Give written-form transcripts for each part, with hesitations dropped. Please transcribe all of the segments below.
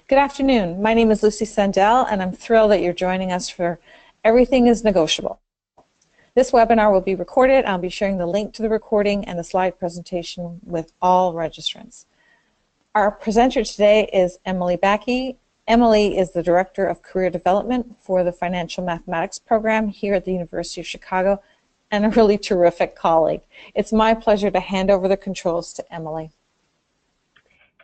Good afternoon. My name is Lucy Sandell, and I'm thrilled that you're joining us for Everything is Negotiable. This webinar will be recorded. I'll be sharing the link to the recording and the slide presentation with all registrants. Our presenter today is Emily Backe. Emily is the Director of Career Development for the Financial Mathematics program here at the University of Chicago, and a really terrific colleague. It's my pleasure to hand over the controls to Emily.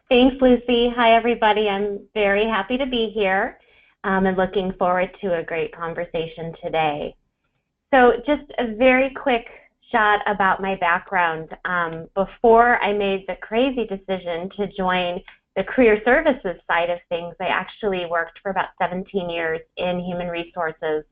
Thanks, Lucy. Hi, everybody. I'm very happy to be here and looking forward to a great conversation today. So just a very quick shot about my background. Before I made the crazy decision to join the career services side of things, I actually worked for about 17 years in human resources,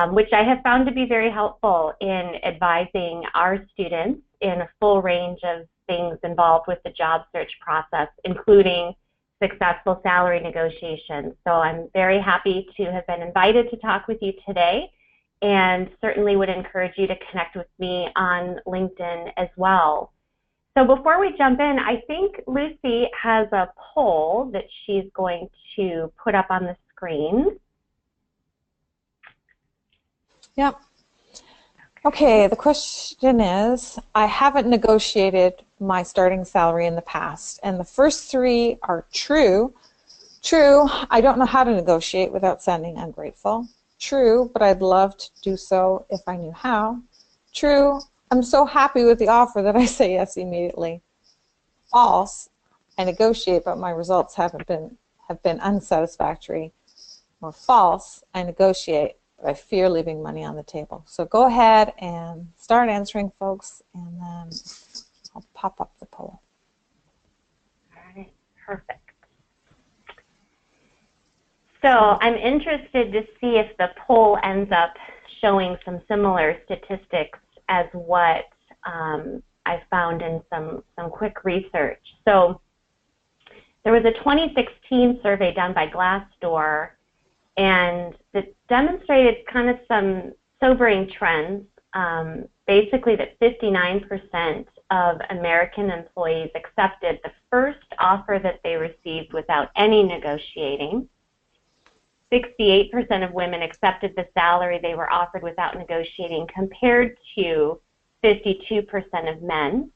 which I have found to be very helpful in advising our students in a full range of things involved with the job search process, including successful salary negotiations. So I'm very happy to have been invited to talk with you today, and certainly would encourage you to connect with me on LinkedIn as well. So before we jump in, I think Lucy has a poll that she's going to put up on the screen. Yep. Okay, the question is, I haven't negotiated my starting salary in the past, and the first three are true. True, I don't know how to negotiate without sounding ungrateful. True, but I'd love to do so if I knew how. True, I'm so happy with the offer that I say yes immediately. False, I negotiate, but my results have been unsatisfactory. Or false, I negotiate, but I fear leaving money on the table. So go ahead and start answering, folks, and then I'll pop up the poll. All right, perfect. So I'm interested to see if the poll ends up showing some similar statistics as what I found in some quick research. So there was a 2016 survey done by Glassdoor, and it demonstrated kind of some sobering trends. Basically that 59% of American employees accepted the first offer that they received without any negotiating. 68% of women accepted the salary they were offered without negotiating, compared to 52% of men.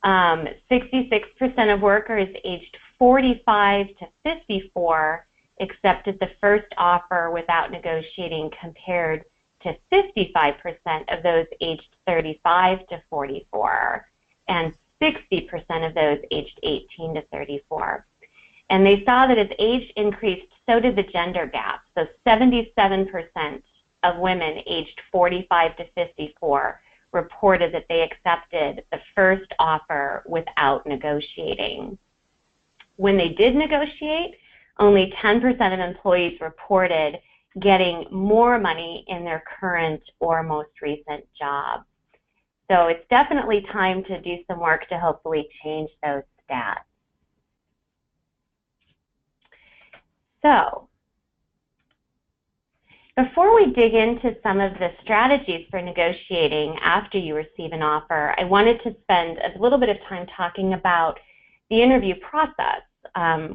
66% of workers aged 45 to 54 accepted the first offer without negotiating, compared to 55% of those aged 35 to 44, and 60% of those aged 18 to 34. And they saw that as age increased, so did the gender gap. So 77% of women aged 45 to 54 reported that they accepted the first offer without negotiating. When they did negotiate, only 10% of employees reported getting more money in their current or most recent job. So it's definitely time to do some work to hopefully change those stats. So before we dig into some of the strategies for negotiating after you receive an offer, I wanted to spend a little bit of time talking about the interview process,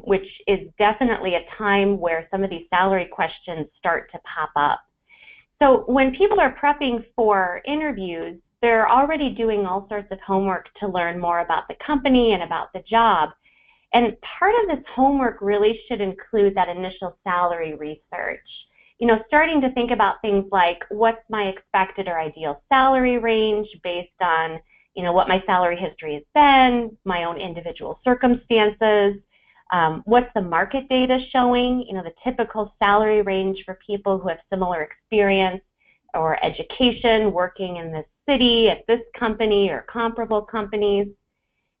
which is definitely a time where some of these salary questions start to pop up. So when people are prepping for interviews, they're already doing all sorts of homework to learn more about the company and about the job. And part of this homework really should include that initial salary research. You know, starting to think about things like, what's my expected or ideal salary range based on, you know, what my salary history has been, my own individual circumstances, what's the market data showing, you know, the typical salary range for people who have similar experience or education working in this city, at this company, or comparable companies.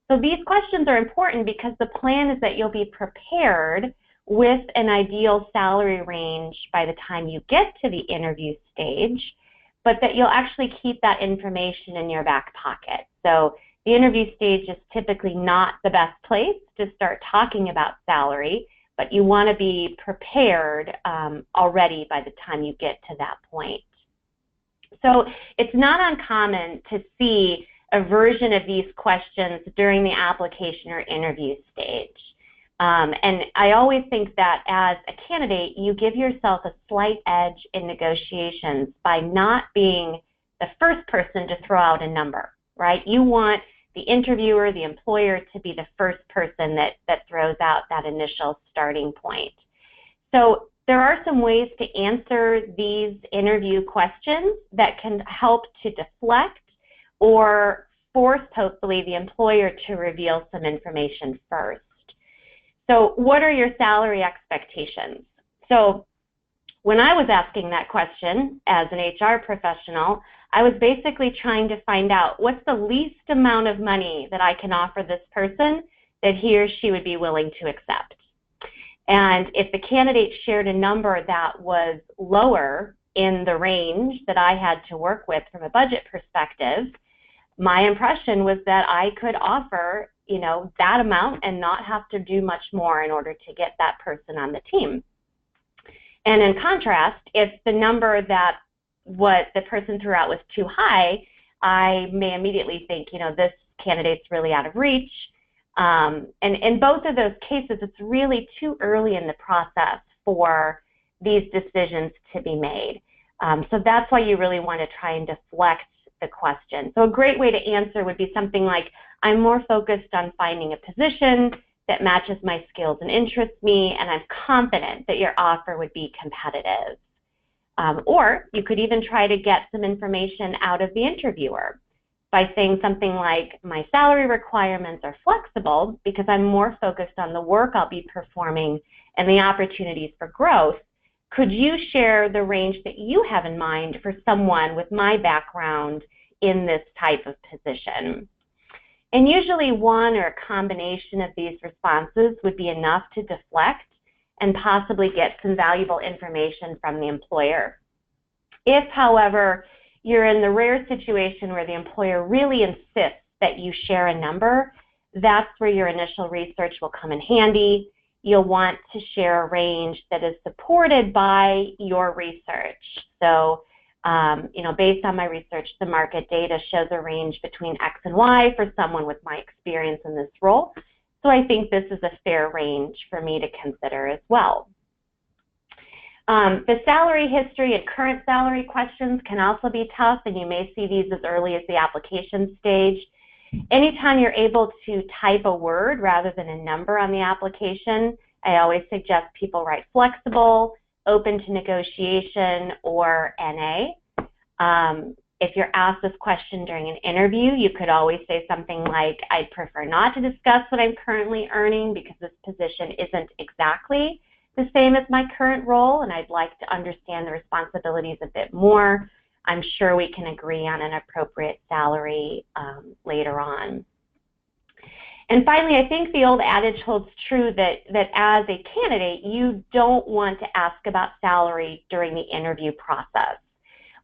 So these questions are important because the plan is that you'll be prepared with an ideal salary range by the time you get to the interview stage, but that you'll actually keep that information in your back pocket. So the interview stage is typically not the best place to start talking about salary, but you want to be prepared already by the time you get to that point. So it's not uncommon to see a version of these questions during the application or interview stage. And I always think that as a candidate, you give yourself a slight edge in negotiations by not being the first person to throw out a number, right? You want the interviewer, the employer, to be the first person that throws out that initial starting point. So there are some ways to answer these interview questions that can help to deflect or force, hopefully, the employer to reveal some information first. So what are your salary expectations? So when I was asking that question as an HR professional, I was basically trying to find out what's the least amount of money that I can offer this person that he or she would be willing to accept. And if the candidate shared a number that was lower in the range that I had to work with from a budget perspective, my impression was that I could offer, that amount and not have to do much more in order to get that person on the team. And in contrast, if the number that what the person threw out was too high, I may immediately think, this candidate's really out of reach. And in both of those cases, it's really too early in the process for these decisions to be made. So that's why you really want to try and deflect the question. So a great way to answer would be something like, I'm more focused on finding a position that matches my skills and interests me, and I'm confident that your offer would be competitive. Or you could even try to get some information out of the interviewer by saying something like, my salary requirements are flexible because I'm more focused on the work I'll be performing and the opportunities for growth. Could you share the range that you have in mind for someone with my background in this type of position? And usually one or a combination of these responses would be enough to deflect and possibly get some valuable information from the employer. If, however, you're in the rare situation where the employer really insists that you share a number, that's where your initial research will come in handy. You'll want to share a range that is supported by your research. So, based on my research, the market data shows a range between X and Y for someone with my experience in this role. So I think this is a fair range for me to consider as well. The salary history and current salary questions can also be tough, and you may see these as early as the application stage. Anytime you're able to type a word rather than a number on the application, I always suggest people write flexible, open to negotiation, or NA. If you're asked this question during an interview, you could always say something like, I'd prefer not to discuss what I'm currently earning because this position isn't exactly the same as my current role, and I'd like to understand the responsibilities a bit more. I'm sure we can agree on an appropriate salary later on. And finally, I think the old adage holds true that as a candidate, you don't want to ask about salary during the interview process.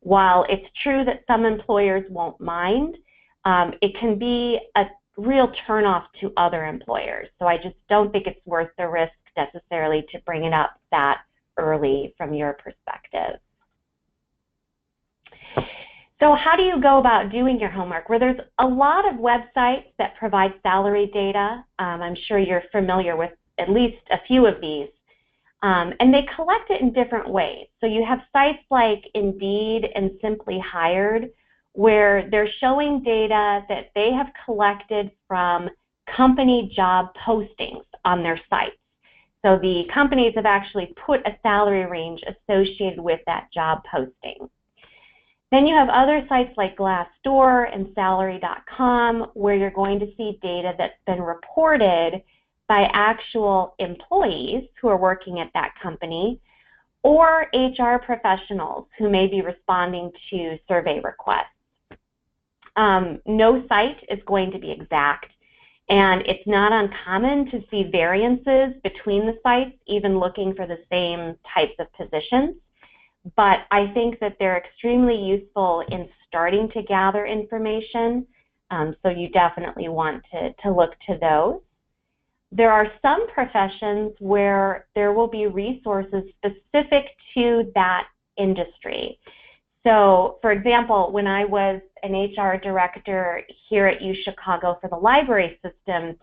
While it's true that some employers won't mind, it can be a real turnoff to other employers. So I just don't think it's worth the risk necessarily to bring it up that early from your perspective. So how do you go about doing your homework? Well, there's a lot of websites that provide salary data. I'm sure you're familiar with at least a few of these. And they collect it in different ways. So you have sites like Indeed and Simply Hired, where they're showing data that they have collected from company job postings on their sites. So the companies have actually put a salary range associated with that job posting. Then you have other sites like Glassdoor and Salary.com, where you're going to see data that's been reported by actual employees who are working at that company, or HR professionals who may be responding to survey requests. No site is going to be exact, and it's not uncommon to see variances between the sites, even looking for the same types of positions. But I think that they're extremely useful in starting to gather information, so you definitely want to look to those. There are some professions where there will be resources specific to that industry. So, for example, when I was an HR director here at UChicago for the library system,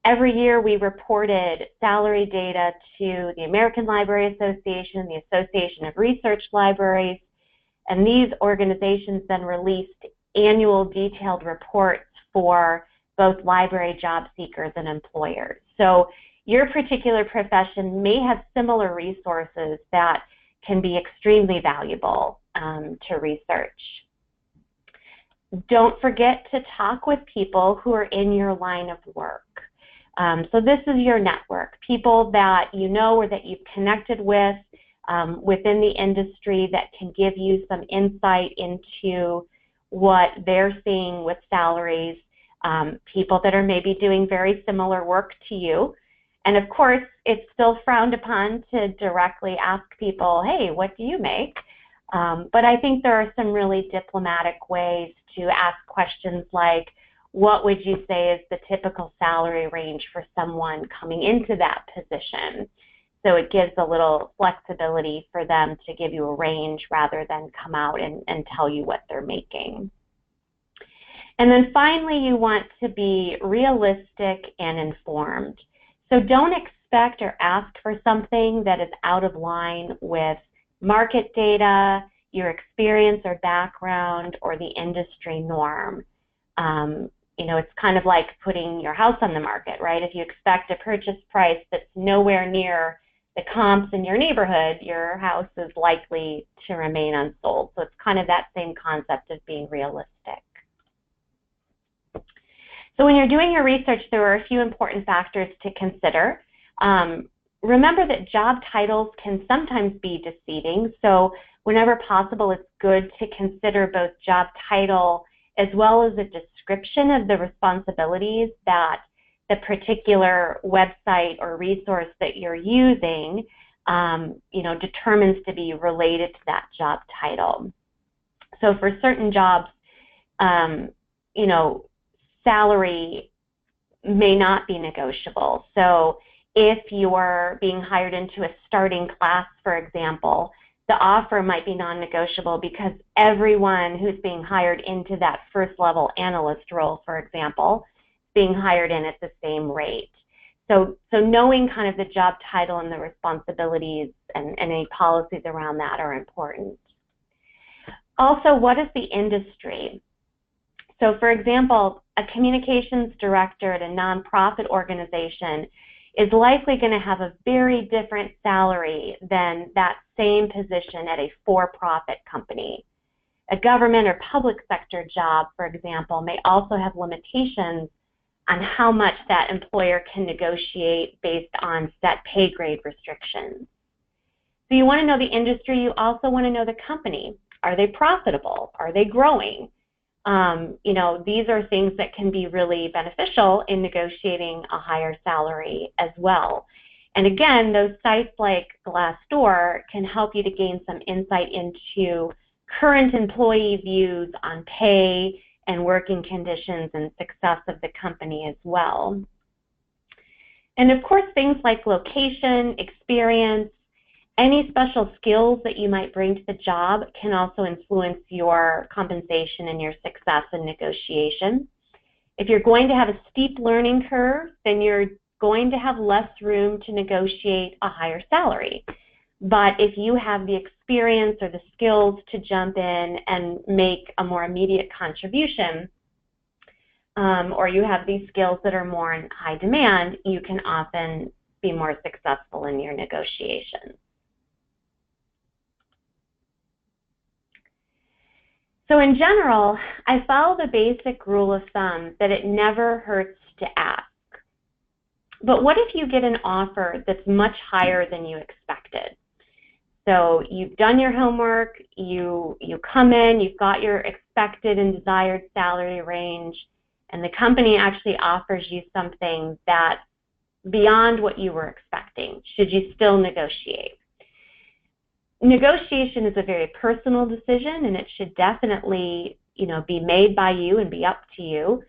Every year we reported salary data to the American Library Association, the Association of Research Libraries, and these organizations then released annual detailed reports for both library job seekers and employers. So your particular profession may have similar resources that can be extremely valuable to research. Don't forget to talk with people who are in your line of work. So this is your network, people that you know or that you've connected with within the industry that can give you some insight into what they're seeing with salaries, people that are maybe doing very similar work to you. And of course, it's still frowned upon to directly ask people, hey, what do you make? But I think there are some really diplomatic ways to ask questions like, what would you say is the typical salary range for someone coming into that position? So it gives a little flexibility for them to give you a range rather than come out and tell you what they're making. And then finally, you want to be realistic and informed. So don't expect or ask for something that is out of line with market data, your experience or background, or the industry norm. You know, it's kind of like putting your house on the market, right? If you expect a purchase price that's nowhere near the comps in your neighborhood, your house is likely to remain unsold. So it's kind of that same concept of being realistic. So when you're doing your research, there are a few important factors to consider. Remember that job titles can sometimes be deceiving, so whenever possible, it's good to consider both job title as well as a description of the responsibilities that the particular website or resource that you're using, you know, determines to be related to that job title. So for certain jobs, you know, salary may not be negotiable. So if you're being hired into a starting class, for example, the offer might be non-negotiable because everyone who's being hired into that first level analyst role, for example, is being hired in at the same rate. So knowing kind of the job title and the responsibilities and any policies around that are important. Also, what is the industry? So for example, a communications director at a nonprofit organization is likely going to have a very different salary than that same position at a for-profit company. A government or public sector job, for example, may also have limitations on how much that employer can negotiate based on set pay grade restrictions. So you want to know the industry, you also want to know the company. Are they profitable? Are they growing? You know, these are things that can be really beneficial in negotiating a higher salary as well. And again, those sites like Glassdoor can help you to gain some insight into current employee views on pay and working conditions and success of the company as well. And of course, things like location, experience, any special skills that you might bring to the job can also influence your compensation and your success in negotiation. If you're going to have a steep learning curve, then you're going to have less room to negotiate a higher salary. But if you have the experience or the skills to jump in and make a more immediate contribution, or you have these skills that are more in high demand, you can often be more successful in your negotiations. So in general, I follow the basic rule of thumb that it never hurts to ask. But what if you get an offer that's much higher than you expected? So you've done your homework, you come in, you've got your expected and desired salary range, and the company actually offers you something that's beyond what you were expecting. Should you still negotiate? Negotiation is a very personal decision, and it should definitely, you know, be made by you and be up to you.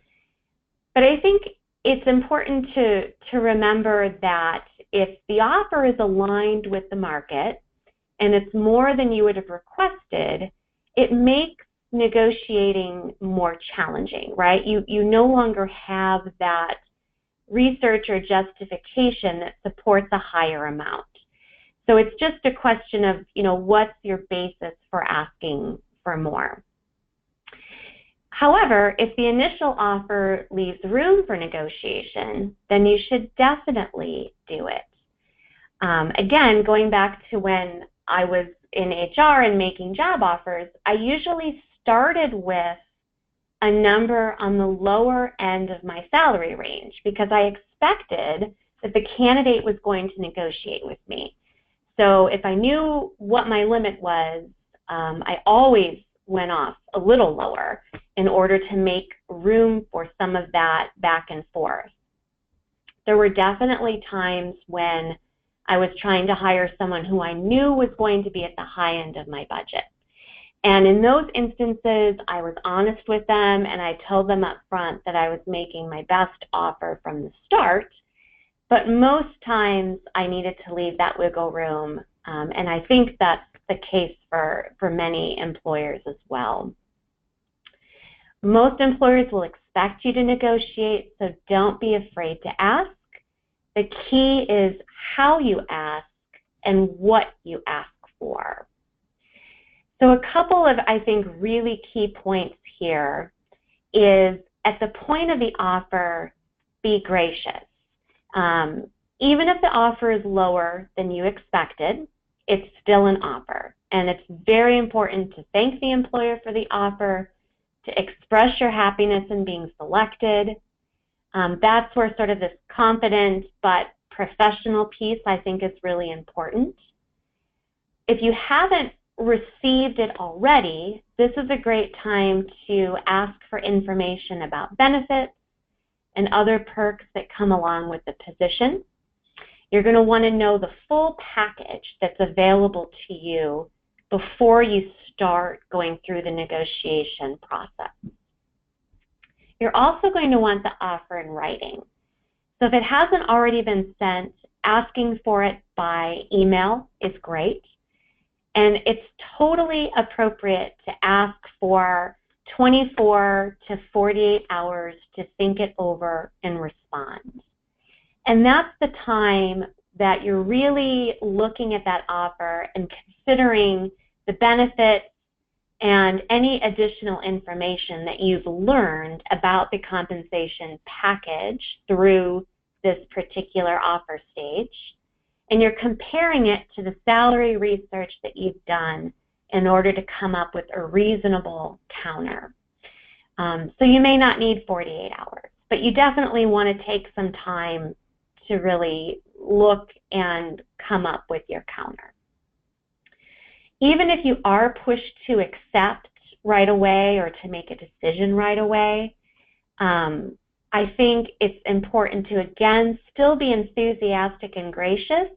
But I think it's important to remember that if the offer is aligned with the market and it's more than you would have requested, it makes negotiating more challenging, right? You no longer have that research or justification that supports a higher amount. So it's just a question of, what's your basis for asking for more? However, if the initial offer leaves room for negotiation, then you should definitely do it. Again, going back to when I was in HR and making job offers, I usually started with a number on the lower end of my salary range because I expected that the candidate was going to negotiate with me. So if I knew what my limit was, I always went off a little lower in order to make room for some of that back and forth. There were definitely times when I was trying to hire someone who I knew was going to be at the high end of my budget. And in those instances, I was honest with them and I told them up front that I was making my best offer from the start. But most times I needed to leave that wiggle room, and I think that's the case for many employers as well. Most employers will expect you to negotiate, so don't be afraid to ask. The key is how you ask and what you ask for. So a couple of, I think, really key points here is at the point of the offer, be gracious. Even if the offer is lower than you expected, it's still an offer. And it's very important to thank the employer for the offer, to express your happiness in being selected. That's where sort of this confident but professional piece I think is really important. If you haven't received it already, this is a great time to ask for information about benefits and other perks that come along with the position. You're going to want to know the full package that's available to you before you start going through the negotiation process. You're also going to want the offer in writing. So if it hasn't already been sent, asking for it by email is great. And it's totally appropriate to ask for 24 to 48 hours to think it over and respond. And that's the time that you're really looking at that offer and considering the benefits and any additional information that you've learned about the compensation package through this particular offer stage. And you're comparing it to the salary research that you've done in order to come up with a reasonable counter. So you may not need 48 hours, but you definitely want to take some time to really look and come up with your counter. Even if you are pushed to accept right away or to make a decision right away, I think it's important to, again, still be enthusiastic and gracious,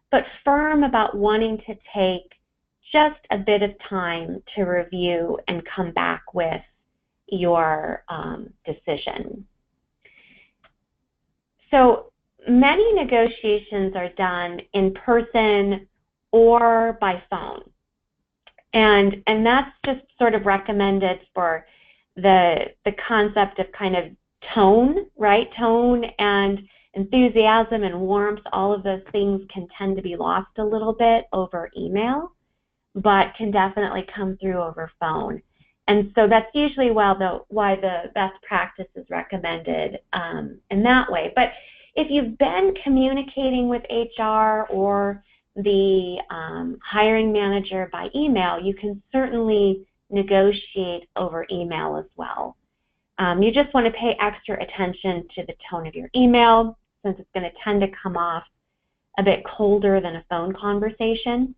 but firm about wanting to take just a bit of time to review and come back with your decision. So many negotiations are done in person or by phone. And that's just sort of recommended for the concept of kind of tone, right? Tone and enthusiasm and warmth, all of those things can tend to be lost a little bit over email, but can definitely come through over phone. And so that's usually why the best practice is recommended in that way. But if you've been communicating with HR or the hiring manager by email, you can certainly negotiate over email as well. You just want to pay extra attention to the tone of your email, since it's going to tend to come off a bit colder than a phone conversation.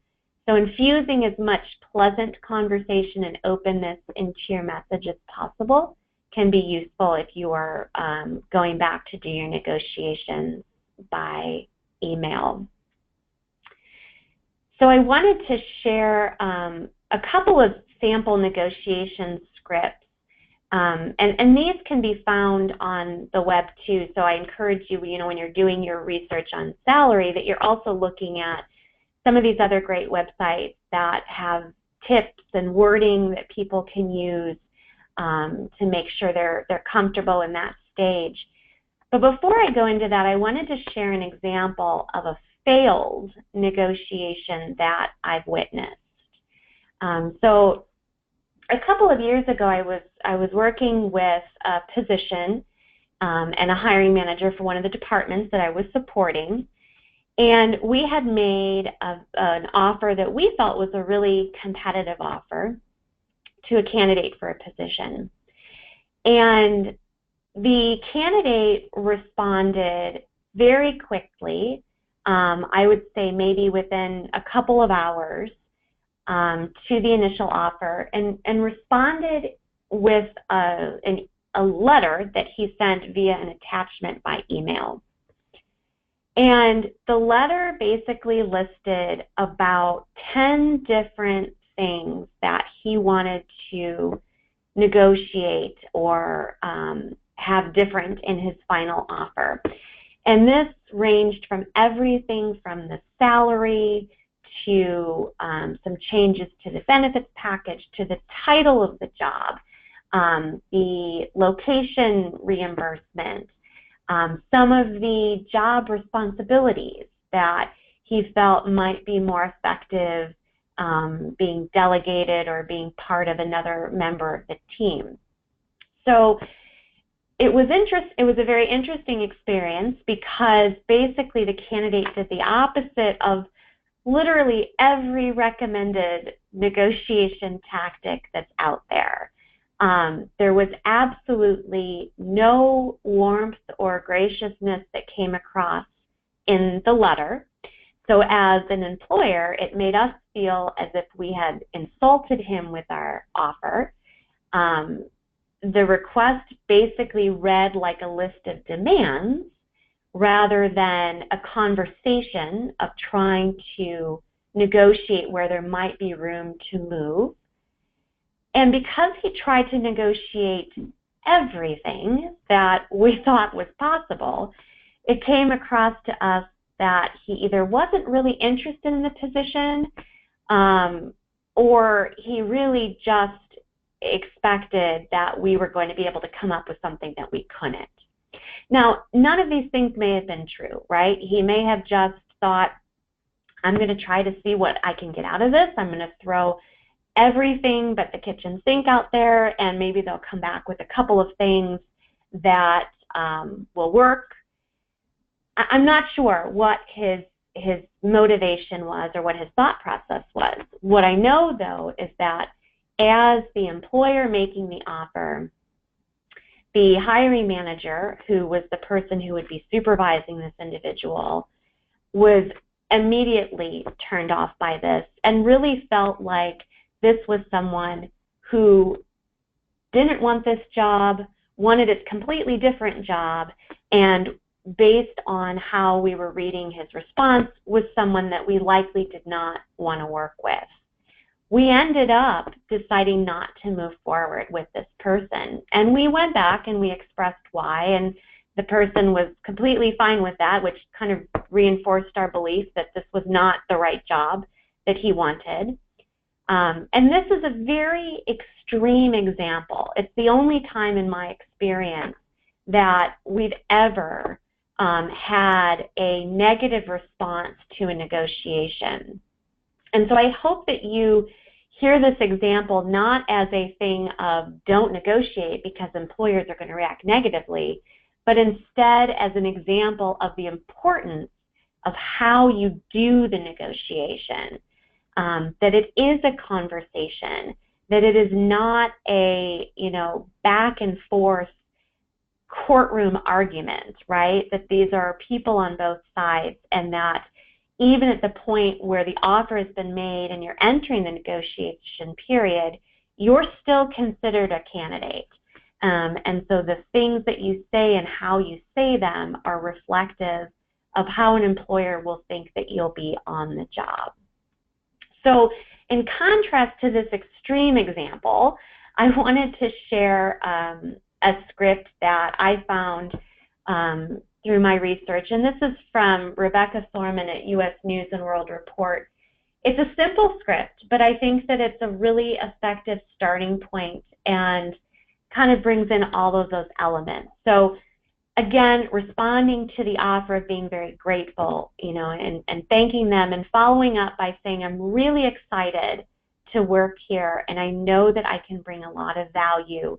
So infusing as much pleasant conversation and openness into your message as possible can be useful if you are going back to do your negotiations by email. So I wanted to share a couple of sample negotiation scripts, and these can be found on the web too. So I encourage you, when you're doing your research on salary, that you're also looking at some of these other great websites that have tips and wording that people can use to make sure they're comfortable in that stage. But before I go into that, I wanted to share an example of a failed negotiation that I've witnessed. So a couple of years ago, I was working with a position and a hiring manager for one of the departments that I was supporting. And we had made an offer that we felt was a really competitive offer to a candidate for a position. And the candidate responded very quickly, I would say maybe within a couple of hours, to the initial offer, and responded with a letter that he sent via an attachment by email. And the letter basically listed about 10 different things that he wanted to negotiate or have different in his final offer. And this ranged from everything from the salary to some changes to the benefits package, to the title of the job, the location reimbursement, some of the job responsibilities that he felt might be more effective being delegated or being part of another member of the team. So it was a very interesting experience, because basically the candidate did the opposite of literally every recommended negotiation tactic that's out there. There was absolutely no warmth or graciousness that came across in the letter. So as an employer, it made us feel as if we had insulted him with our offer. The request basically read like a list of demands rather than a conversation of trying to negotiate where there might be room to move. And because he tried to negotiate everything that we thought was possible, it came across to us that he either wasn't really interested in the position, or he really just expected that we were going to be able to come up with something that we couldn't. Now, none of these things may have been true, right? He may have just thought, I'm going to try to see what I can get out of this. I'm going to throw everything but the kitchen sink out there, and maybe they'll come back with a couple of things that will work. I'm not sure what his motivation was or what his thought process was. What I know, though, is that as the employer making the offer, the hiring manager, who was the person who would be supervising this individual, was immediately turned off by this and really felt like this was someone who didn't want this job, wanted a completely different job, and based on how we were reading his response, was someone that we likely did not want to work with. We ended up deciding not to move forward with this person, and we went back and we expressed why, and the person was completely fine with that, which kind of reinforced our belief that this was not the right job that he wanted. And this is a very extreme example. It's the only time in my experience that we've ever had a negative response to a negotiation. And so I hope that you hear this example not as a thing of don't negotiate because employers are going to react negatively, but instead as an example of the importance of how you do the negotiation, that it is a conversation, that it is not a, back and forth courtroom argument, right? That these are people on both sides, and that even at the point where the offer has been made and you're entering the negotiation period, you're still considered a candidate. And so the things that you say and how you say them are reflective of how an employer will think that you'll be on the job. So in contrast to this extreme example, I wanted to share a script that I found through my research, and this is from Rebecca Thorman at U.S. News and World Report. It's a simple script, but I think that it's a really effective starting point and kind of brings in all of those elements. So again, responding to the offer of being very grateful, and thanking them and following up by saying, I'm really excited to work here and I know that I can bring a lot of value.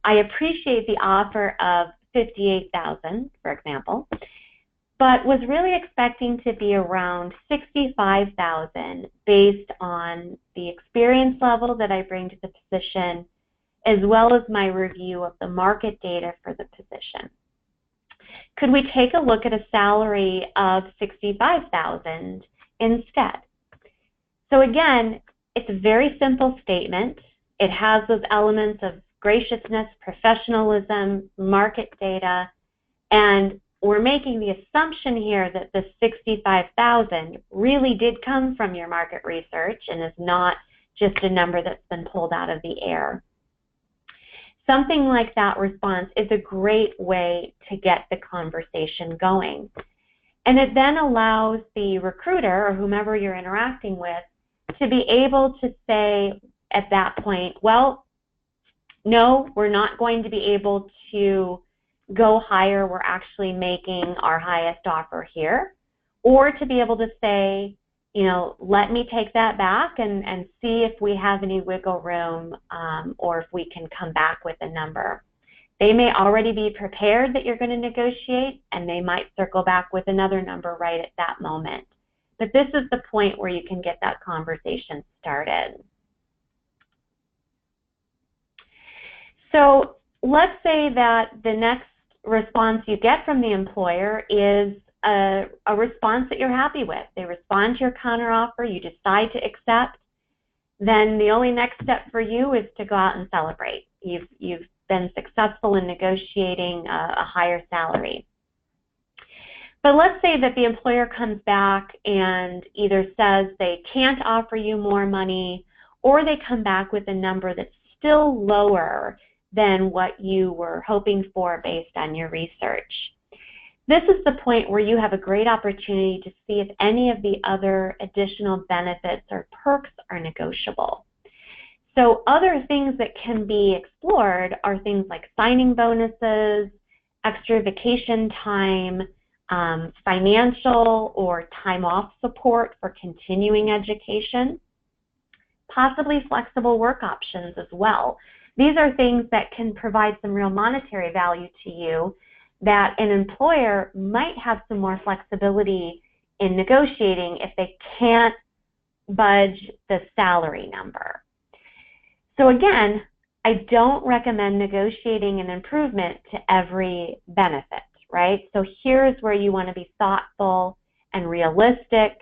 I appreciate the offer of $58,000, for example, but was really expecting to be around $65,000 based on the experience level that I bring to the position, as well as my review of the market data for the position. Could we take a look at a salary of $65,000 instead? So again, it's a very simple statement. It has those elements of graciousness, professionalism, market data, and we're making the assumption here that the $65,000 really did come from your market research and is not just a number that's been pulled out of the air. Something like that response is a great way to get the conversation going. And it then allows the recruiter or whomever you're interacting with to be able to say at that point, well, no, we're not going to be able to go higher. We're actually making our highest offer here. Or to be able to say, let me take that back and see if we have any wiggle room or if we can come back with a number. They may already be prepared that you're going to negotiate, and they might circle back with another number right at that moment. But this is the point where you can get that conversation started. So let's say that the next response you get from the employer is a response that you're happy with. They respond to your counteroffer, you decide to accept, then the only next step for you is to go out and celebrate. You've been successful in negotiating a higher salary. But let's say that the employer comes back and either says they can't offer you more money, or they come back with a number that's still lower than what you were hoping for based on your research. This is the point where you have a great opportunity to see if any of the other additional benefits or perks are negotiable. So other things that can be explored are things like signing bonuses, extra vacation time, financial or time off support for continuing education, possibly flexible work options as well. These are things that can provide some real monetary value to you that an employer might have some more flexibility in negotiating if they can't budge the salary number. So again, I don't recommend negotiating an improvement to every benefit, right? So here's where you want to be thoughtful and realistic,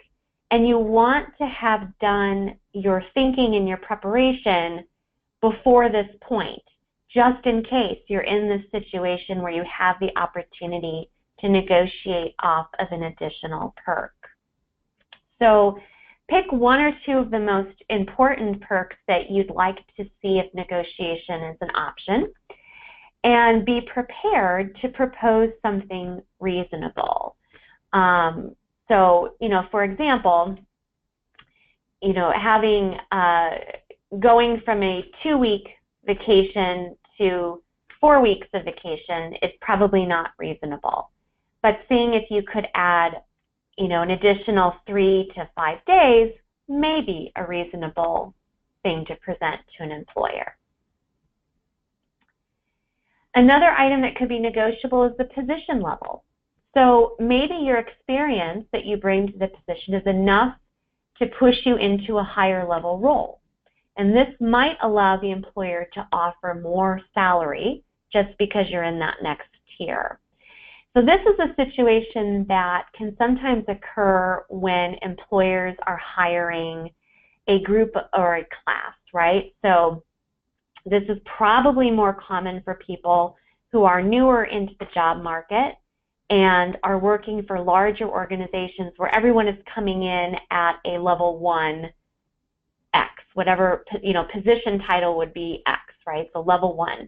and you want to have done your thinking and your preparation before this point, just in case you're in this situation where you have the opportunity to negotiate off of an additional perk. So pick one or two of the most important perks that you'd like to see if negotiation is an option, and be prepared to propose something reasonable. So, for example, having going from a 2-week vacation to 4 weeks of vacation is probably not reasonable. But seeing if you could add, an additional 3 to 5 days may be a reasonable thing to present to an employer. Another item that could be negotiable is the position level. So maybe your experience that you bring to the position is enough to push you into a higher level role. And this might allow the employer to offer more salary just because you're in that next tier. So this is a situation that can sometimes occur when employers are hiring a group or a class, right? So this is probably more common for people who are newer into the job market and are working for larger organizations where everyone is coming in at a level 1 X, whatever, position title would be X, right? So level 1.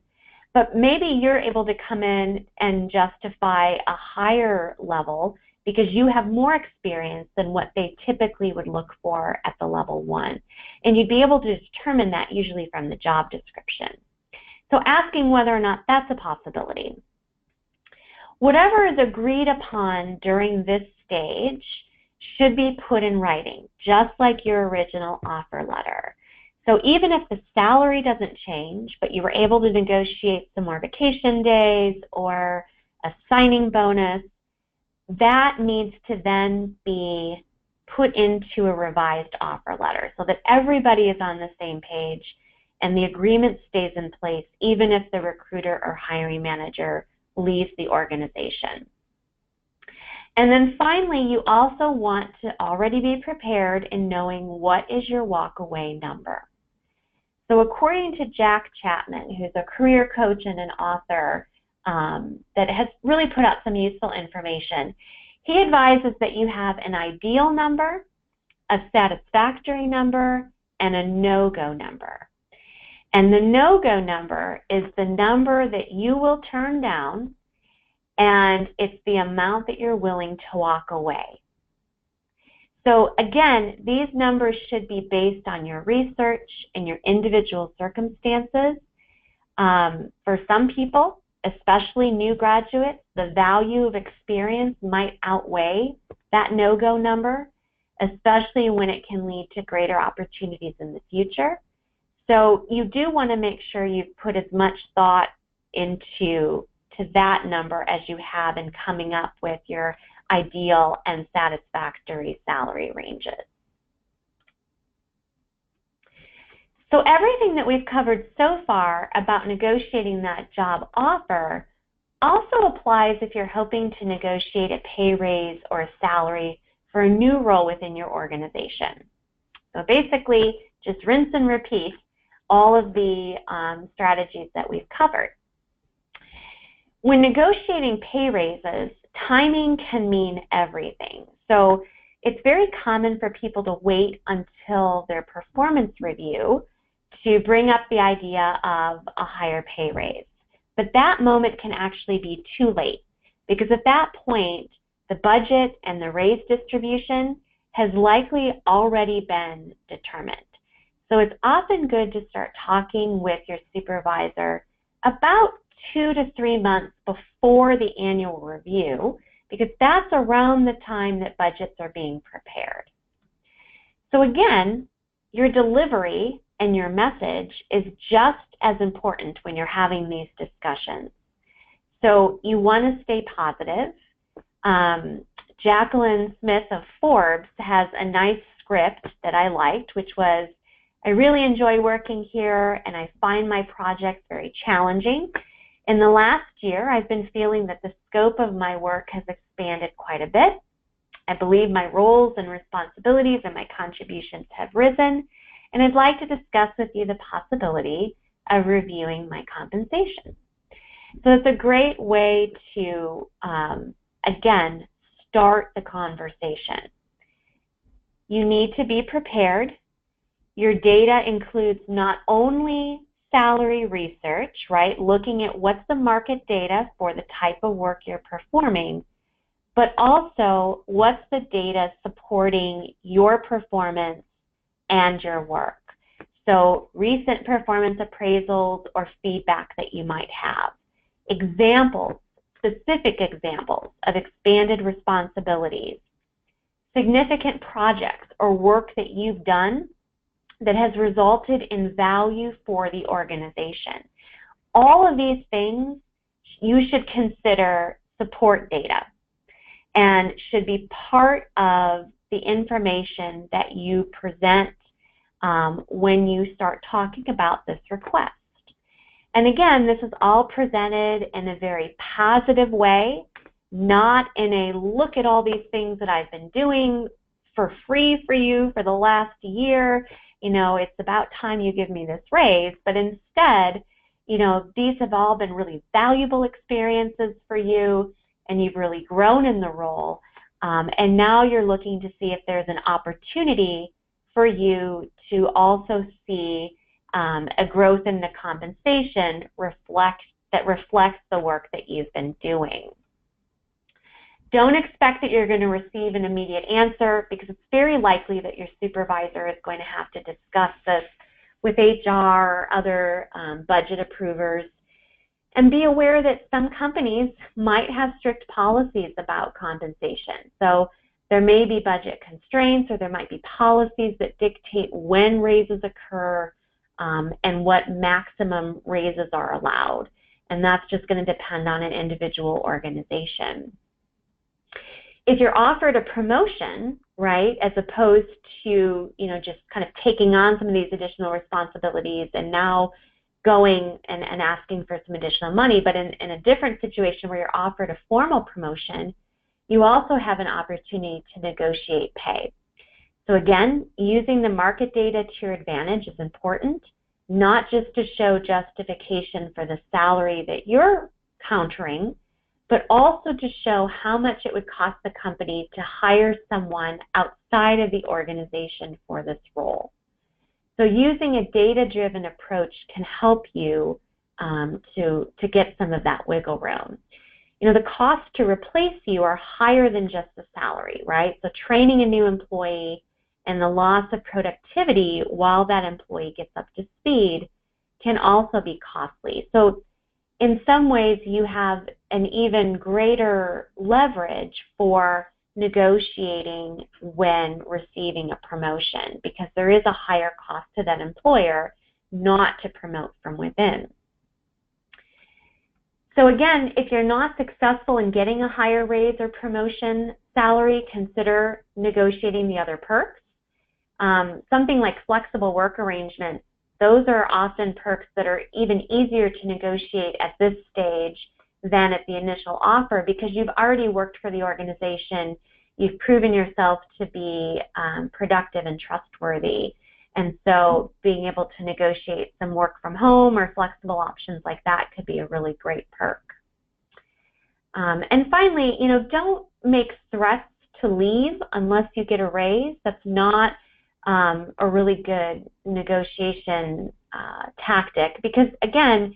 But maybe you're able to come in and justify a higher level because you have more experience than what they typically would look for at the level 1. And you'd be able to determine that usually from the job description. So asking whether or not that's a possibility. Whatever is agreed upon during this stage should be put in writing, just like your original offer letter. So even if the salary doesn't change, but you were able to negotiate some more vacation days or a signing bonus, that needs to then be put into a revised offer letter so that everybody is on the same page and the agreement stays in place even if the recruiter or hiring manager leaves the organization. And then finally, you also want to already be prepared in knowing what is your walkaway number. So according to Jack Chapman, who's a career coach and an author that has really put out some useful information, he advises that you have an ideal number, a satisfactory number, and a no-go number. And the no-go number is the number that you will turn down, and it's the amount that you're willing to walk away. So again, these numbers should be based on your research and your individual circumstances. For some people, especially new graduates, the value of experience might outweigh that no-go number, especially when it can lead to greater opportunities in the future. So you do want to make sure you've put as much thought into that number as you have in coming up with your ideal and satisfactory salary ranges. So everything that we've covered so far about negotiating that job offer also applies if you're hoping to negotiate a pay raise or a salary for a new role within your organization. So basically, just rinse and repeat all of the strategies that we've covered. When negotiating pay raises, timing can mean everything. So it's very common for people to wait until their performance review to bring up the idea of a higher pay raise. But that moment can actually be too late, because at that point, the budget and the raise distribution has likely already been determined. So it's often good to start talking with your supervisor about 2 to 3 months before the annual review, because that's around the time that budgets are being prepared. So again, your delivery and your message is just as important when you're having these discussions. So you want to stay positive. Jacqueline Smith of Forbes has a nice script that I liked, which was, I really enjoy working here and I find my projects very challenging. In the last year, I've been feeling that the scope of my work has expanded quite a bit. I believe my roles and responsibilities and my contributions have risen, and I'd like to discuss with you the possibility of reviewing my compensation. So it's a great way to, again, start the conversation. You need to be prepared. Your data includes not only salary research, right, looking at what's the market data for the type of work you're performing, but also what's the data supporting your performance and your work. So recent performance appraisals or feedback that you might have. Examples, specific examples of expanded responsibilities. Significant projects or work that you've done that has resulted in value for the organization. All of these things you should consider support data and should be part of the information that you present when you start talking about this request. And again, this is all presented in a very positive way, not in a look at all these things that I've been doing for free for you for the last year. You know, it's about time you give me this raise, but instead, you know, these have all been really valuable experiences for you, and you've really grown in the role, and now you're looking to see if there's an opportunity for you to also see a growth in the compensation that reflects the work that you've been doing. Don't expect that you're going to receive an immediate answer, because it's very likely that your supervisor is going to have to discuss this with HR or other budget approvers. And be aware that some companies might have strict policies about compensation. So there may be budget constraints, or there might be policies that dictate when raises occur and what maximum raises are allowed. And that's just going to depend on an individual organization. If you're offered a promotion, right, as opposed to, just kind of taking on some of these additional responsibilities and now going and asking for some additional money, but in a different situation where you're offered a formal promotion, you also have an opportunity to negotiate pay. So again, using the market data to your advantage is important, not just to show justification for the salary that you're countering, but also to show how much it would cost the company to hire someone outside of the organization for this role. So using a data-driven approach can help you to get some of that wiggle room. The costs to replace you are higher than just the salary, right? So training a new employee and the loss of productivity while that employee gets up to speed can also be costly. So in some ways, you have an even greater leverage for negotiating when receiving a promotion, because there is a higher cost to that employer not to promote from within. So again, if you're not successful in getting a higher raise or promotion salary, consider negotiating the other perks. Something like flexible work arrangements, those are often perks that are even easier to negotiate at this stage than at the initial offer, because you've already worked for the organization, you've proven yourself to be productive and trustworthy. And so being able to negotiate some work from home or flexible options like that could be a really great perk. And finally, don't make threats to leave unless you get a raise. That's not a really good negotiation tactic, because again,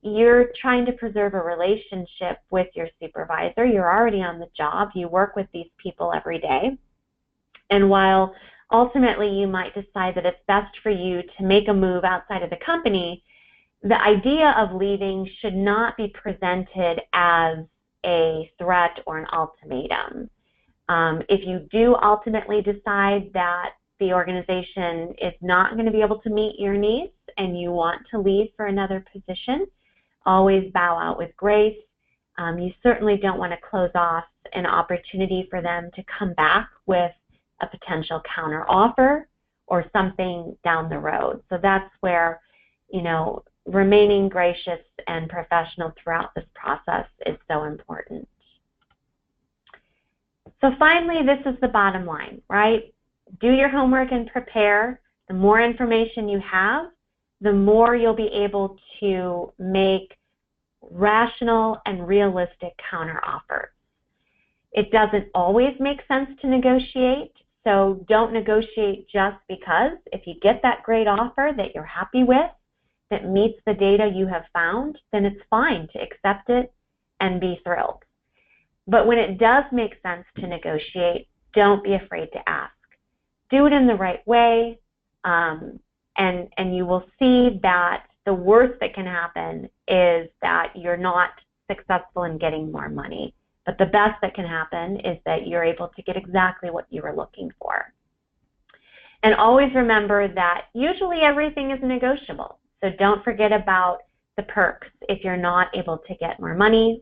you're trying to preserve a relationship with your supervisor. You're already on the job. You work with these people every day. And while ultimately you might decide that it's best for you to make a move outside of the company, the idea of leaving should not be presented as a threat or an ultimatum. If you do ultimately decide that the organization is not going to be able to meet your needs and you want to leave for another position, always bow out with grace. You certainly don't want to close off an opportunity for them to come back with a potential counter offer or something down the road. So that's where, remaining gracious and professional throughout this process is so important. So finally, this is the bottom line, right? Do your homework and prepare. The more information you have, the more you'll be able to make rational and realistic counteroffers. It doesn't always make sense to negotiate, so don't negotiate just because. If you get that great offer that you're happy with, that meets the data you have found, then it's fine to accept it and be thrilled. But when it does make sense to negotiate, don't be afraid to ask. Do it in the right way, and you will see that the worst that can happen is that you're not successful in getting more money. But the best that can happen is that you're able to get exactly what you were looking for. And always remember that usually everything is negotiable. So don't forget about the perks if you're not able to get more money,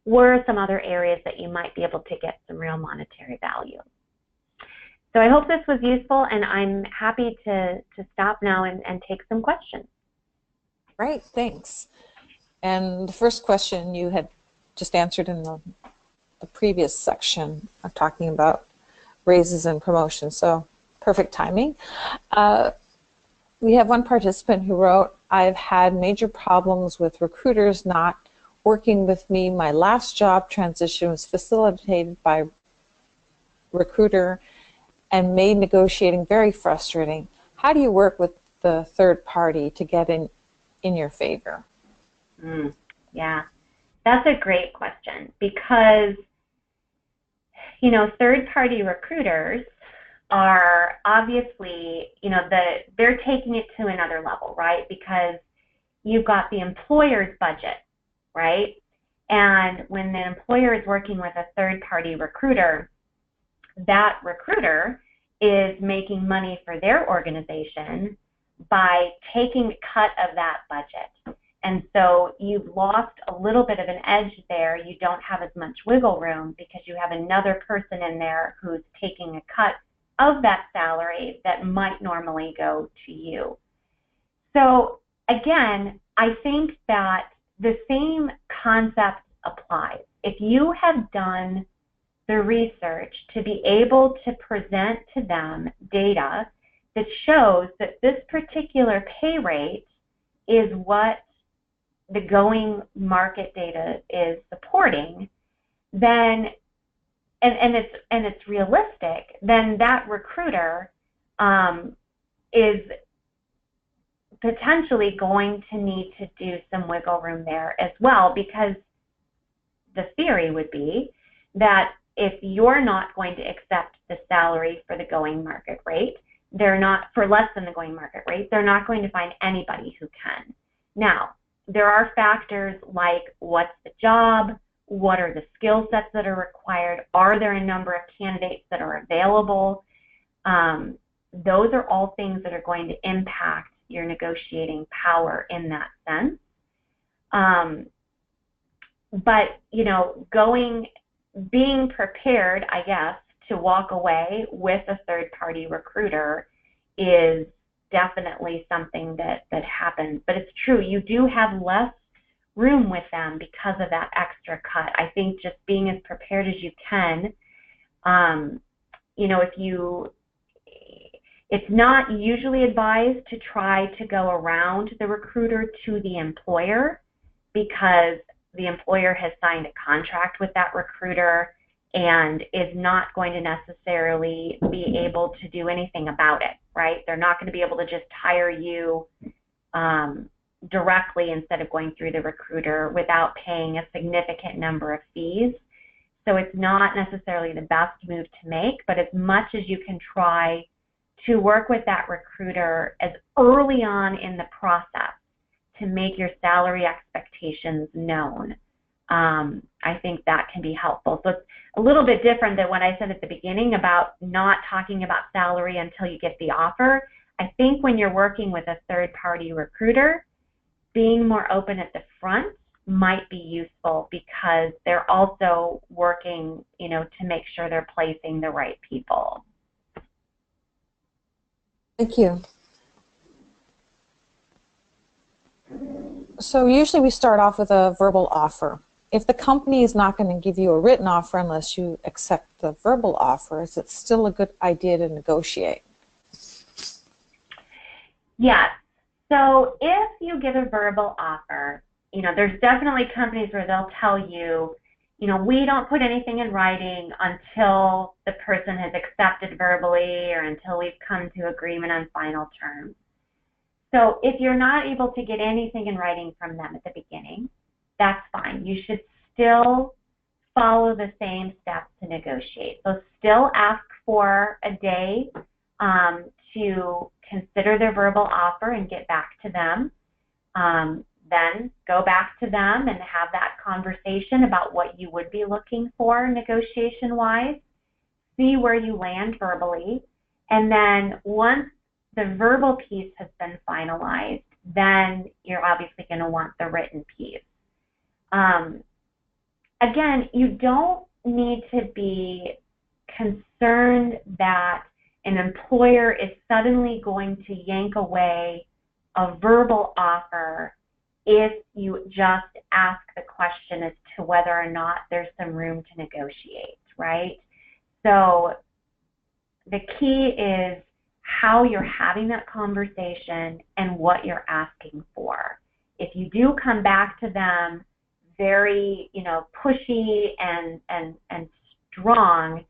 or some other areas that you might be able to get some real monetary value. So I hope this was useful, and I'm happy to stop now and take some questions. Great, thanks. And the first question you had just answered in the previous section of talking about raises and promotions, so perfect timing. We have one participant who wrote, I've had major problems with recruiters not working with me. My last job transition was facilitated by recruiter and made negotiating very frustrating. How do you work with the third party to get in your favor? Yeah, that's a great question, because third-party recruiters are obviously, they're taking it to another level, right? Because you've got the employer's budget, right? And when the employer is working with a third-party recruiter, that recruiter is making money for their organization by taking a cut of that budget. And so you've lost a little bit of an edge there. You don't have as much wiggle room because you have another person in there who's taking a cut of that salary that might normally go to you. So again, I think that the same concept applies. If you have done the research to be able to present to them data that shows that this particular pay rate is what the going market data is supporting, then and it's realistic, then that recruiter is potentially going to need to do some wiggle room there as well, because the theory would be that if you're not going to accept the salary for the going market rate, they're not, for less than the going market rate, they're not going to find anybody who can. Now, there are factors like what's the job, what are the skill sets that are required, are there a number of candidates that are available? Those are all things that are going to impact your negotiating power in that sense. But, you know, being prepared, I guess, to walk away with a third-party recruiter is definitely something that happens. But it's true, you do have less room with them because of that extra cut. I think just being as prepared as you can, you know, it's not usually advised to try to go around the recruiter to the employer, because the employer has signed a contract with that recruiter and is not going to necessarily be able to do anything about it, right? They're not going to be able to just hire you directly instead of going through the recruiter without paying a significant number of fees. So it's not necessarily the best move to make, but as much as you can try to work with that recruiter as early on in the process to make your salary expectations known, I think that can be helpful. So it's a little bit different than what I said at the beginning about not talking about salary until you get the offer. I think when you're working with a third-party recruiter, being more open at the front might be useful, because they're also working, you know, to make sure they're placing the right people. Thank you. So usually we start off with a verbal offer. If the company is not going to give you a written offer unless you accept the verbal offer, is it still a good idea to negotiate? Yes. So if you get a verbal offer, you know, there's definitely companies where they'll tell you, you know, we don't put anything in writing until the person has accepted verbally or until we've come to agreement on final terms. So if you're not able to get anything in writing from them at the beginning, that's fine. You should still follow the same steps to negotiate. So still ask for a day to consider their verbal offer and get back to them. Then go back to them and have that conversation about what you would be looking for negotiation-wise. See where you land verbally. And then once the verbal piece has been finalized, then you're obviously going to want the written piece. Again, you don't need to be concerned that an employer is suddenly going to yank away a verbal offer if you just ask the question as to whether or not there's some room to negotiate, right? So the key is how you're having that conversation and what you're asking for. If you do come back to them very, you know, pushy and strong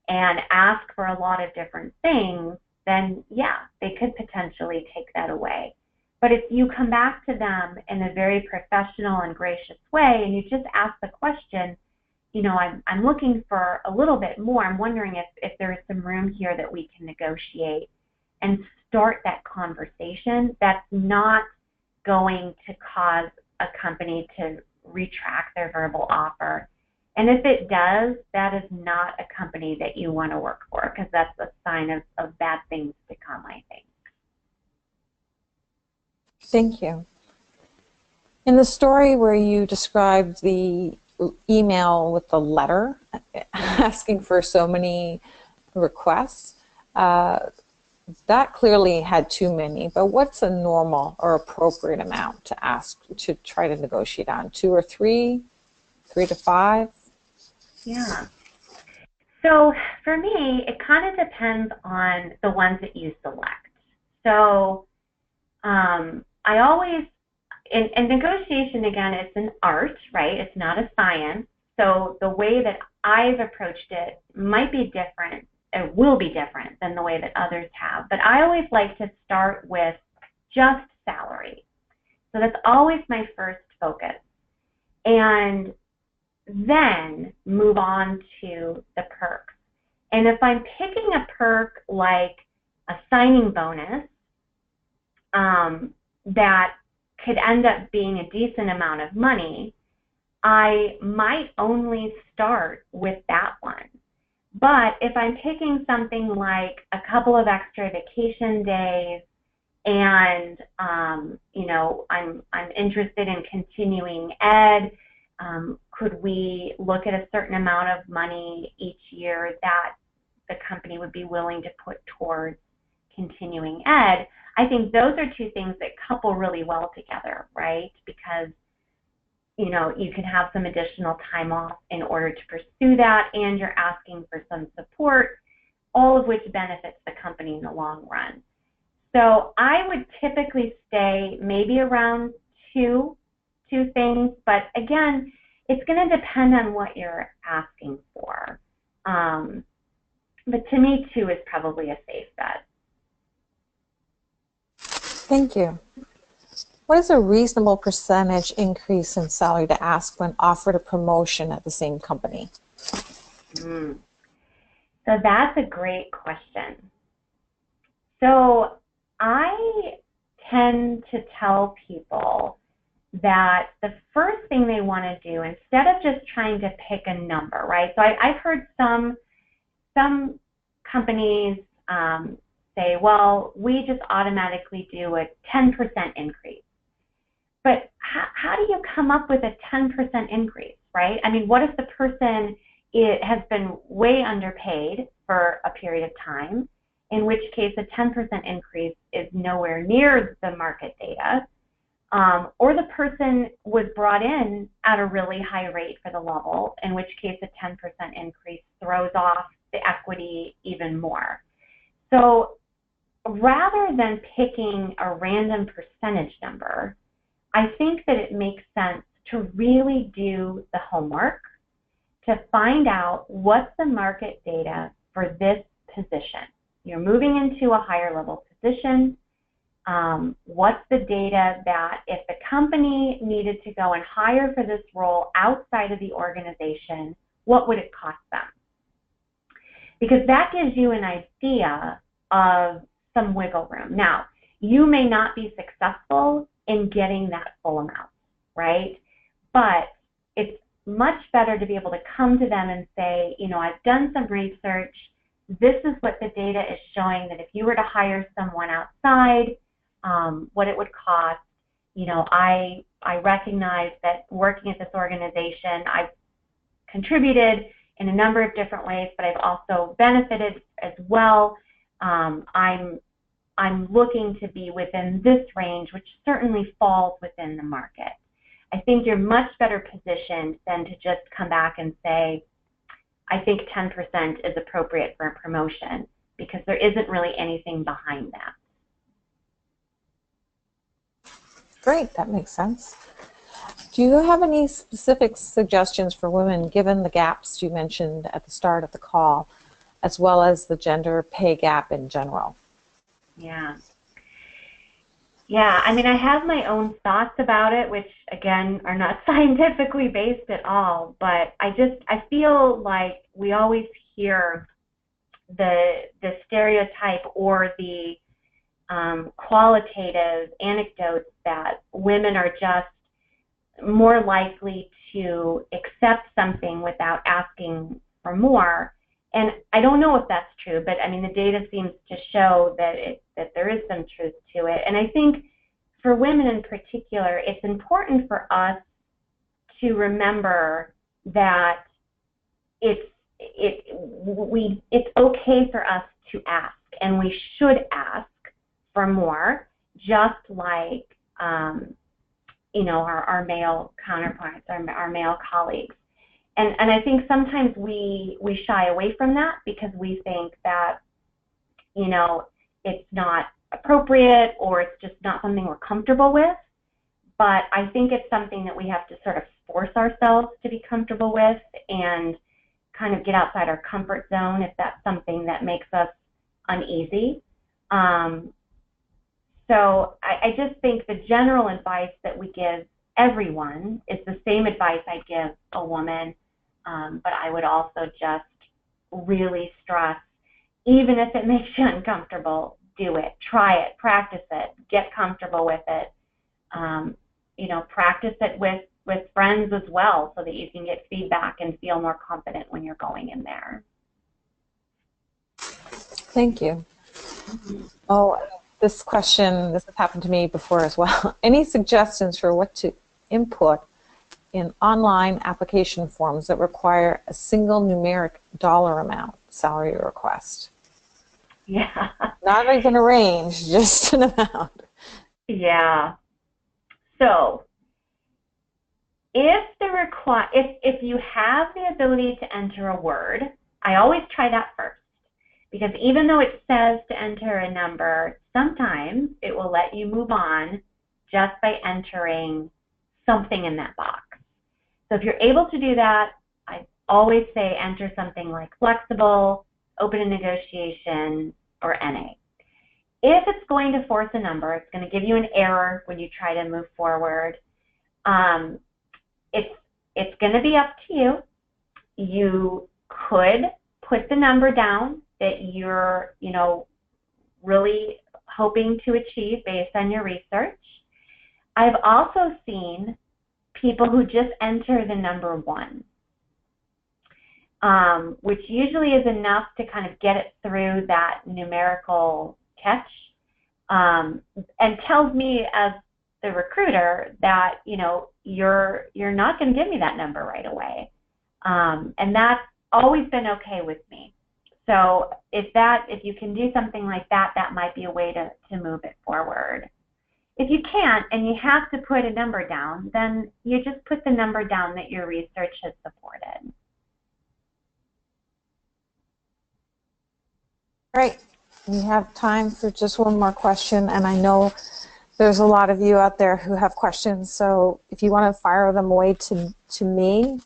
and ask for a lot of different things, then yeah, they could potentially take that away. But if you come back to them in a very professional and gracious way and you just ask the question, you know, I'm looking for a little bit more, I'm wondering if there is some room here that we can negotiate, and start that conversation, that's not going to cause a company to retract their verbal offer. And if it does, that is not a company that you want to work for, because that's a sign of bad things to come, I think. Thank you. In the story where you described the email with the letter asking for so many requests, that clearly had too many, but what's a normal or appropriate amount to ask to try to negotiate on? 2 or 3, 3 to 5? Yeah. So for me, it kind of depends on the ones that you select. So I always, and negotiation, again, it's an art, right? It's not a science. So the way that I've approached it might be different, it will be different than the way that others have. But I always like to start with just salary. So that's always my first focus. And then move on to the perks. And if I'm picking a perk like a signing bonus, that could end up being a decent amount of money, I might only start with that one. But if I'm picking something like a couple of extra vacation days and you know, I'm interested in continuing ed, could we look at a certain amount of money each year that the company would be willing to put towards continuing ed? I think those are two things that couple really well together, right? Because, you know, you can have some additional time off in order to pursue that, and you're asking for some support, all of which benefits the company in the long run. So I would typically stay maybe around two things, but again, it's going to depend on what you're asking for. But to me, 2 is probably a safe bet. Thank you. What is a reasonable percentage increase in salary to ask when offered a promotion at the same company? So that's a great question. So I tend to tell people that the first thing they want to do, instead of just trying to pick a number, right? So I've heard some companies say, well, we just automatically do a 10% increase. But how do you come up with a 10% increase, right? I mean, what if the person has been way underpaid for a period of time, in which case a 10% increase is nowhere near the market data, or the person was brought in at a really high rate for the level, in which case a 10% increase throws off the equity even more. So rather than picking a random percentage number, I think that it makes sense to really do the homework to find out what's the market data for this position. You're moving into a higher level position. What's the data that if the company needed to go and hire for this role outside of the organization, what would it cost them? Because that gives you an idea of some wiggle room. Now, you may not be successful in getting that full amount, right? But it's much better to be able to come to them and say, you know, I've done some research. This is what the data is showing, that if you were to hire someone outside, what it would cost. You know, I recognize that working at this organization, I've contributed in a number of different ways, but I've also benefited as well. I'm looking to be within this range, which certainly falls within the market. I think you're much better positioned than to just come back and say, I think 10% is appropriate for a promotion, because there isn't really anything behind that. Great, that makes sense. Do you have any specific suggestions for women, given the gaps you mentioned at the start of the call, as well as the gender pay gap in general? Yeah, I mean, I have my own thoughts about it, which again are not scientifically based at all, but I feel like we always hear the stereotype or the qualitative anecdotes that women are just more likely to accept something without asking for more. And I don't know if that's true, but I mean, the data seems to show that there is some truth to it. And I think for women in particular, it's important for us to remember that it's okay for us to ask, and we should ask for more, just like our male counterparts, our male colleagues. And I think sometimes we shy away from that because we think that, it's not appropriate or it's just not something we're comfortable with. But I think it's something that we have to sort of force ourselves to be comfortable with and kind of get outside our comfort zone if that's something that makes us uneasy. So I just think the general advice that we give everyone is the same advice I give a woman, but I would also just really stress, even if it makes you uncomfortable, do it, try it, practice it, get comfortable with it. Practice it with friends as well so that you can get feedback and feel more confident when you're going in there. Thank you. Oh, this has happened to me before as well. Any suggestions for what to input in online application forms that require a single numeric dollar amount salary request? Yeah. Not even a range, just an amount. Yeah. So if you have the ability to enter a word, I always try that first, because even though it says to enter a number, sometimes it will let you move on just by entering something in that box. So if you're able to do that, I always say enter something like flexible, open a negotiation, or NA. If it's going to force a number, it's going to give you an error when you try to move forward. It's going to be up to you. You could put the number down that you're, really hoping to achieve based on your research. I've also seen people who just enter the number 1, which usually is enough to kind of get it through that numerical catch, and tells me as the recruiter that, you're not going to give me that number right away. And that's always been okay with me. So if you can do something like that, that might be a way to move it forward. If you can't and you have to put a number down, then you just put the number down that your research has supported. Great. We have time for just one more question, and I know there's a lot of you out there who have questions, so if you want to fire them away to me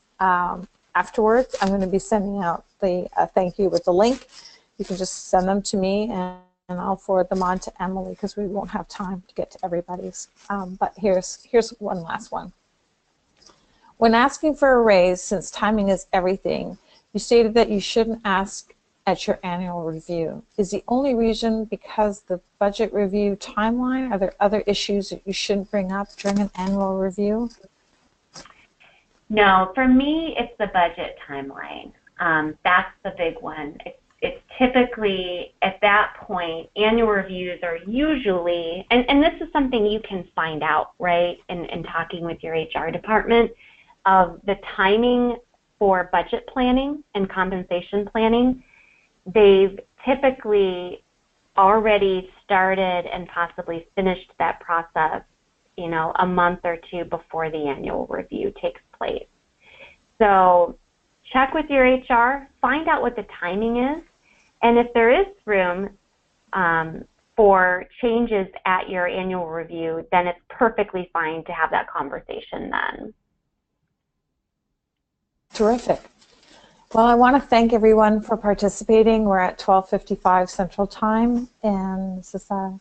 afterwards, I'm going to be sending out the thank you with the link. You can just send them to me, and I'll forward them on to Emily because we won't have time to get to everybody's. But here's one last one. When asking for a raise, since timing is everything, you stated that you shouldn't ask at your annual review. Is the only reason because the budget review timeline? Are there other issues that you shouldn't bring up during an annual review? No, for me, it's the budget timeline. That's the big one. It's typically, at that point, annual reviews are usually, and this is something you can find out, right, in talking with your HR department, of the timing for budget planning and compensation planning. They've typically already started and possibly finished that process, a month or two before the annual review takes place. So check with your HR, find out what the timing is, and if there is room for changes at your annual review, then it's perfectly fine to have that conversation then. Terrific. Well, I want to thank everyone for participating. We're at 12:55 Central Time, and this is our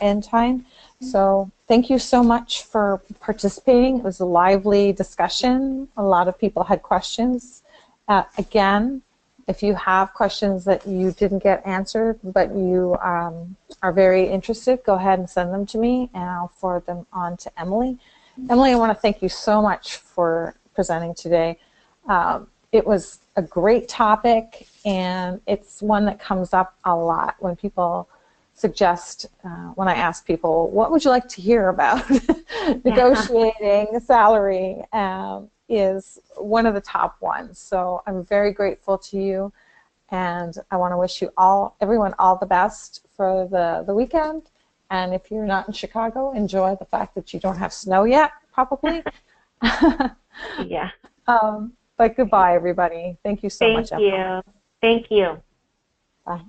end time. So thank you so much for participating. It was a lively discussion. A lot of people had questions. Again, if you have questions that you didn't get answered, but you are very interested, go ahead and send them to me, and I'll forward them on to Emily. Emily, I want to thank you so much for presenting today. It was a great topic, and it's one that comes up a lot when people suggest, when I ask people, what would you like to hear about? Negotiating salary is one of the top ones. So I'm very grateful to you, and I want to wish you everyone all the best for the weekend. And if you're not in Chicago, enjoy the fact that you don't have snow yet, probably. Yeah. But goodbye, everybody. Thank you so much, Thank Emily. you. Thank you. Bye.